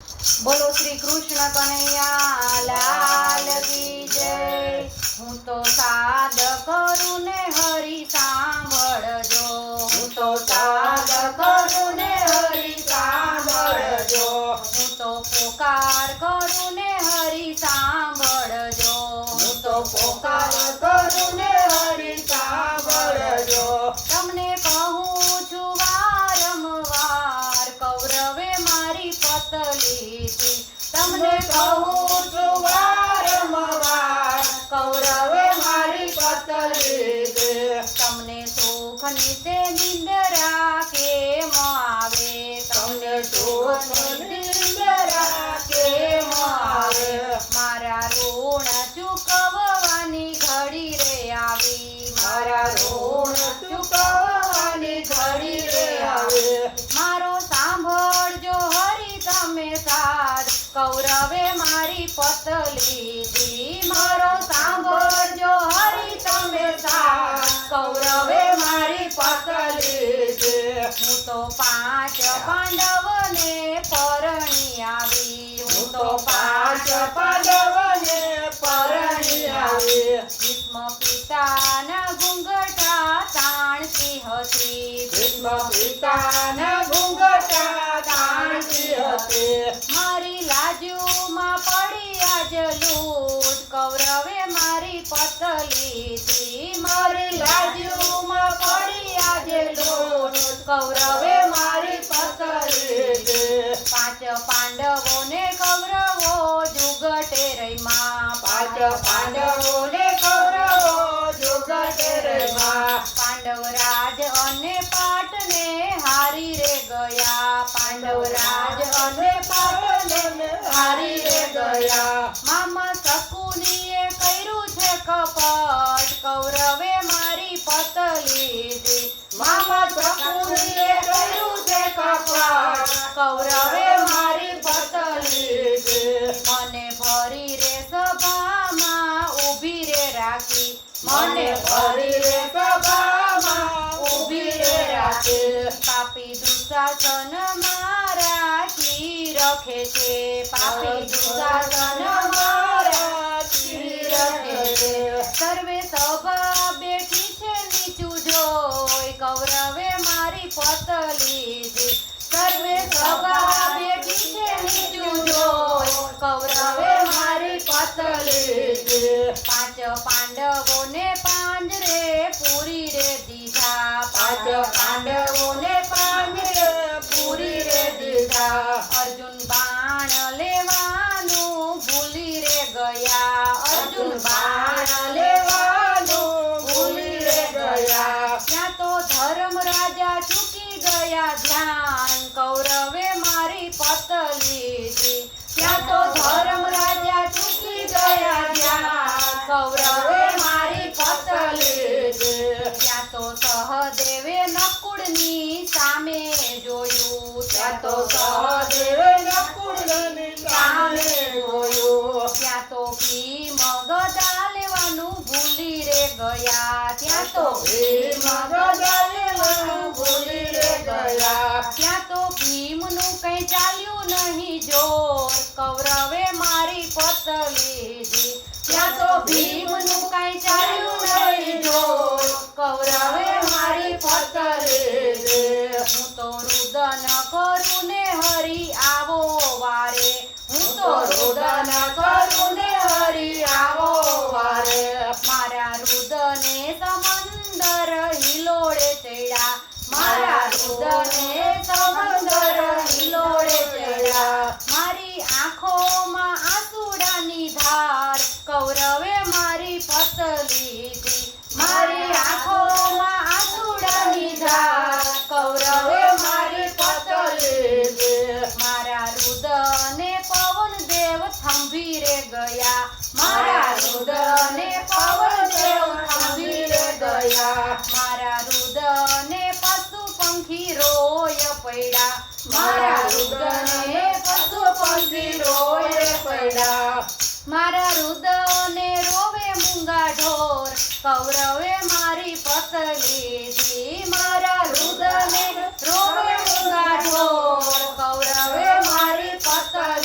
બોલો શ્રી કૃષ્ણ કનૈયા લાલ કી જય। હું તો સાદ કરું ને હરી સાંભળજો, હું તો સાદ કરું ને હરી સાંભળજો, હું તો પોકાર કરું ને હરી સાંભળજો, હું તો પોકાર કરું ને હરી સાંભળજો। તમને કહું છું વારંવાર કૌરવે મારી પતલી દી, તમને કહું છું વારંવાર કૌરવે મારી પતલી દી। તમને સુખની તે નિંદ્રા કેમ આવે, તમને સુખની નિંદ્રા કેમ આવે, મારા ઋણ ચૂકવવાની ઘડી રે આવી, મારા ઋણ ચૂકવવાની ઘડી રે આવી। મારો સાંભળજો હરી તમે સાદ કૌરવે મારી પતલી દી, મારો સાંભળજો હરી તમે સાદ કૌરવે મારી પતલી દી। હું તો 5 પાંડવને પરણી આવી, હું તો 5 પાંડવને પરણી આવી। ભીષ્મ પિતાના ઘૂંઘટા તાણતી હતી, ભીષ્મ પિતાના ઘૂંઘટા તાણતી હતી। મારી લાજુમાં પડી આજ લૂટ કૌરવે મારી પતલી દી, મારી લાજુમાં પડી આજ લૂટ કૌરવે મારી પતલી દી। 5 પાંડવોને કૌરવો જુગટે રમ્યા, 5 પાંડવોને કૌરવો જુગટે રમ્યા। પાંડવરાજ અને પાટને હારી રે ગયા, પાંડવરાજ અને પાટને હારી રે ગયા। મામા શકુનીએ કર્યું છે કપટ કૌરવે મારી પતલી દી, મામા શકુનીએ કર્યું છે કપટ કૌરવે મારી પતલી દી। મને ભરી રે સભામાં ઊભી રે રાખી, મને ભરી રે સભામાં ઊભી રે રાખી। પાપી દુશાસન મારા કી રખે છે, પાપી દુશાસન મારા કી રખે છે। સર્વે સભા બેઠી છે નીચું જોઈ કૌરવે મારી પતલી દી, સર્વે સભા બેઠી છે નીચું જોઈ કૌરવે મારી પતલી દી। 5 પાંડવોને પાંજરે પૂરી રે દીધા, 5 પાંડવોને પાંજરે પૂરી રે દીધા। અર્જુન બાણ લેવાનું ભૂલી રે ગયા, અર્જુન બાણ લેવાનું ભૂલી રે ગયા। ત્યાં તો ધર્મ રાજા ચૂકી ગયા ધ્યાન કૌરવે મારી પતલી દી, ત્યાં તો ધર્મ રાજા ચૂકી ગયા ધ્યાન કૌરવે મારી પતલી દી। ત્યાં તો સહદેવે નકુળની સામે જોયું, ત્યાં તો સહદેવે નકુળની સામે જોયું। ત્યાં તો ભીમ ગદા લેવાનું ભૂલી રે ગયા, ત્યાં તો ભીમ ગદા લેવાનું ભૂલી રે ગયા। ત્યાં તો ભીમનું કઈ ચાલ્યું નહીં જોર કૌરવે મારી પતલી દી, ત્યાં તો ભીમનું કઈ ચાલ્યું નહીં જોર કૌરવે મારી પતલી દી। હું તો રુદન કરું ને હરી આવો વારે, હું તો રુદન કરું ને હરી આવો વારે। મારા રુદને સમંદર હિલોડે ચડ્યા, મારા રુદને સમંદર હિલોડે ચડ્યા। મારી આંખોમાં આંસુડાની ધાર કૌરવે મારી પતલી દી, મારી આંખોમાં આંસુડાની ધાર કૌરવે મારી પતલી દી। મારા રુદને પવન દેવ થંભી રે ગયા, મારા રુદને પવન દેવ થંભી રે ગયા। મારા રુદને પશુ પંખી રોય પડ્યા, મારા રુદને પશુ પંખી રોય પડ્યા। મારા રુદને રોવે મૂંગા ઢોર કૌરવે મારી પતલી દી, મારા રુદને રોવે મૂંગા ઢોર કૌરવે મારી પતલી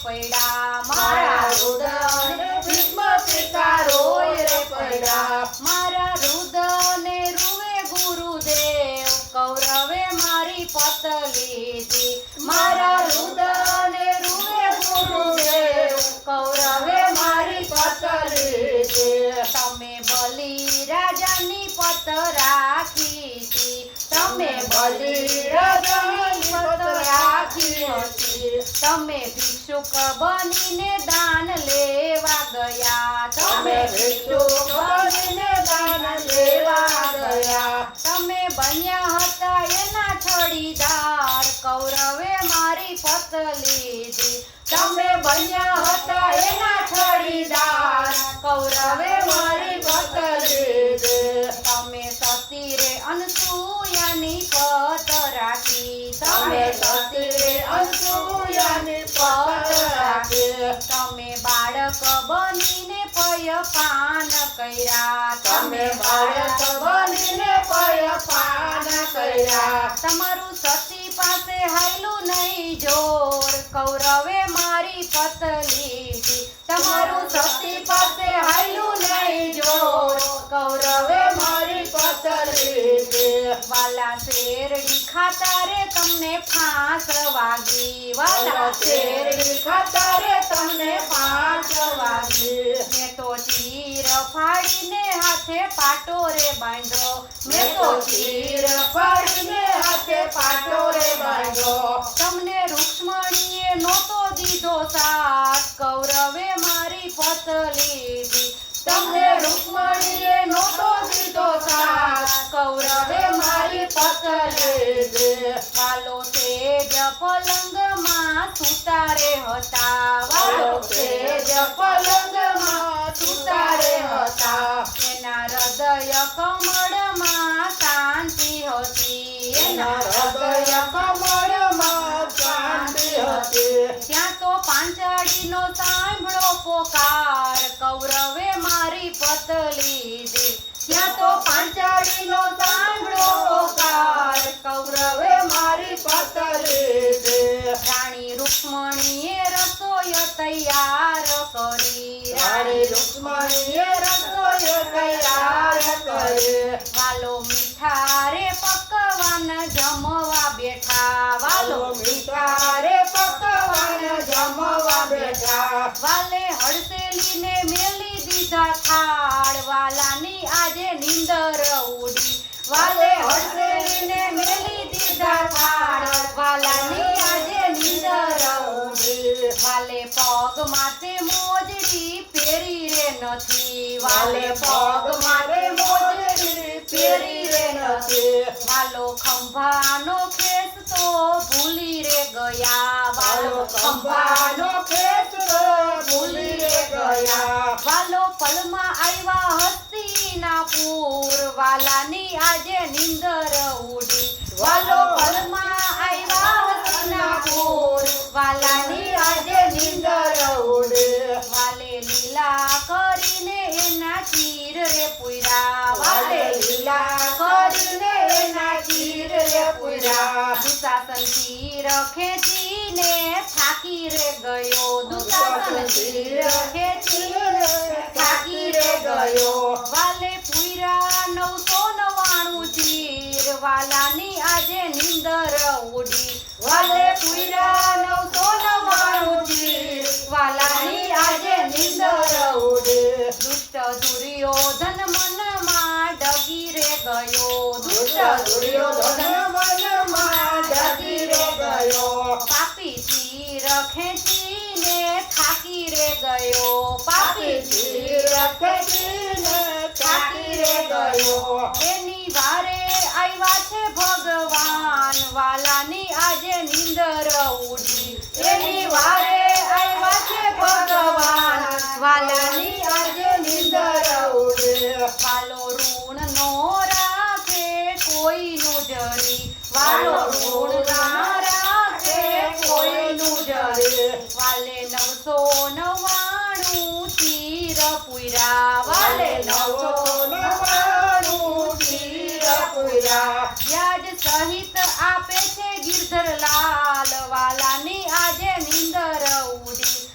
પડ્યા મારા રુદને ભીષ્મ પિતા રોય રે પડ્યા મારા રુદને રૂવે ગુરુદેવ કૌરવે મારી પત લીધી મારા રુદને રૂવે ગુરુદેવ કૌરવે મારી પત લીધી તમે બલિ રાજાની પત રાખી હતી તમે બલિ રાજાની પત રાખી હતી તમે ભિક્ષુક બનીને દાન લેવા ગયા તમે ભિક્ષુક બનીને દાન લેવા ગયા તમે બન્યા હતા એના છડીદાર કૌરવે મારી પત લીધી તમે બન્યા હતા એના છડીદાર કૌરવે મારી પત લીધી તમે સતી રે અનસૂયાની પત રાખી તમે સતી રે અનસૂયાની પત રાખી તમે બાળક બનીને પયપાન કર્યા તમે બાળક બનીને પયપાન કર્યા તમારું સતી પાસે હાયલું નહીં જોર કૌરવે મારી પત લીધી તમારું સતી પાસે હાયલું નહીં જોર કૌરવે મારી પત લીધી વાલા શેરડી ખાતા રે તમને ફાંસ વાગી વાલા શેરડી ખાતા રે તમને ફાંસ વાગી મેં તો ચીર ફાડીને હાથે પાટો રે બાંધો મેં તો ચીર ફાડીને હાથે પાટો રે બાંધો તમને રૂક્ષ્મણીએ નહોતો દીધો સાથ કૌરવે મારી પત લીધી તમને રૂક્ષ્મણીએ નહોતો દીધો સાથ કૌરવે મારી પત લીધી વાલો તેજ પલંગમાં સુતારે હતા વાલો તેજ પલંગમાં સુતારે હતા એના હૃદય કમળમાં શાંતિ હતી એના હૃદય કમળમાં શાંતિ હતી ત્યાં તો પાંચાળીનો સાંભળો પોકાર કૌરવે મારી પત લીધી ત્યાં તો પાંચાળીનો સાંભળો પોકાર કૌરવે મારી પત લીધી રાણી રૂક્ષ્મણીએ રસોઈ તૈયાર કરી રાણી રૂક્ષ્મણીએ રસોઈ તૈયાર કરી વાલો મીઠા રે પકવાન જમવા બેઠા વાલો મીઠા રે પકવાન જમવા બેઠા વાલે હડસેલીને મેલી દીધા થાળ વાલાની આજે નીંદર ઉડી વાલે હડસેલીને મેલી દીધા થાળ વાલાની આજે નીંદર ઉડી વાલે પગ માથે મોજડી પહેરી રે નથી વાલે પગ માથે મોજડી પહેરી રે નથી વાલો ખંભાનો ખેસ તો ભૂલી રે ગયા વાલો ખંભાનો ખેસ તો ભૂલી રે ગયા વાલો પલમાં આવ્યા હસ્તિનાપુર વાલાની આજે નીંદર ઉડી વાલો પલમાં આવ્યા હસ્તિનાપુર વાલાની આજે નીંદર ઉડી વાલે લીલા કરીને એના ચીર રે પુર્યા વાલે લીલા કરીને એના ચીર રે પુર્યા દુશાસન ચીર ખેંચીને થાકી રે ગયો દુશાસન ચીર ખેંચીને થાકી રે ગયો વાલે પુર્યા 999 ચીર વાલાની આજે નીંદર ઉડી વાલે પુર્યા 999 ચીર વાલાની આજે નીંદર ઉડી દુષ્ટ દુર્યોધન મનમાં ડગી રે ગયો દુષ્ટ દુર્યોધન મનમાં ડગી રે ગયો પાપી ચીર ખેંચીને થાકી રે ગયો પાપી ચીર ખેંચીને થાકી રે ગયો એની વારે આવ્યા છે ભગવાન વાલાની આજે નીંદર ઉડી એની વારે આવ્યા છે ભગવાન વાલાની આજે નીંદર ઉડી વાલો ઋણ નો રાખે કોઈનું જરી વાલો ઋણ ના રાખે કોઈનું જરી વાલે 999 ચીર પુર્યા વાલે 999 ચીર પુર્યા વ્યાજ સહિત આપે છે ગિરધર લાલ વાલાની આજે નીંદર ઉડી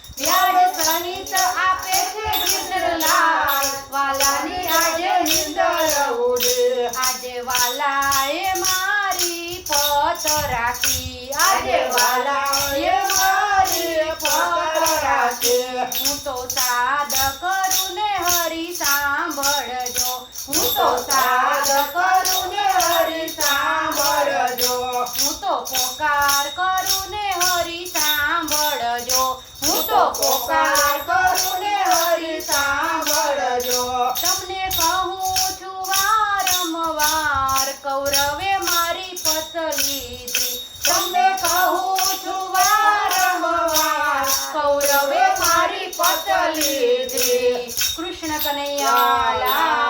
આજે વાલાએ મારી પકડ રાખે. હું તો સાદ કરું ને હરી સાંભળજો. હું તો સાદ કરું ને હરી સાંભળજો. હું તો પોકાર કરું ને હરી સાંભળજો. હું તો પોકાર કરું ને હરી સાંભળજો. તમને કહું છું વારંવાર કૌરવે મારી પત લીધી. તમને કહું છું વારંવાર કૌરવે મારી પત લીધી. કૃષ્ણ કનૈયા લાલ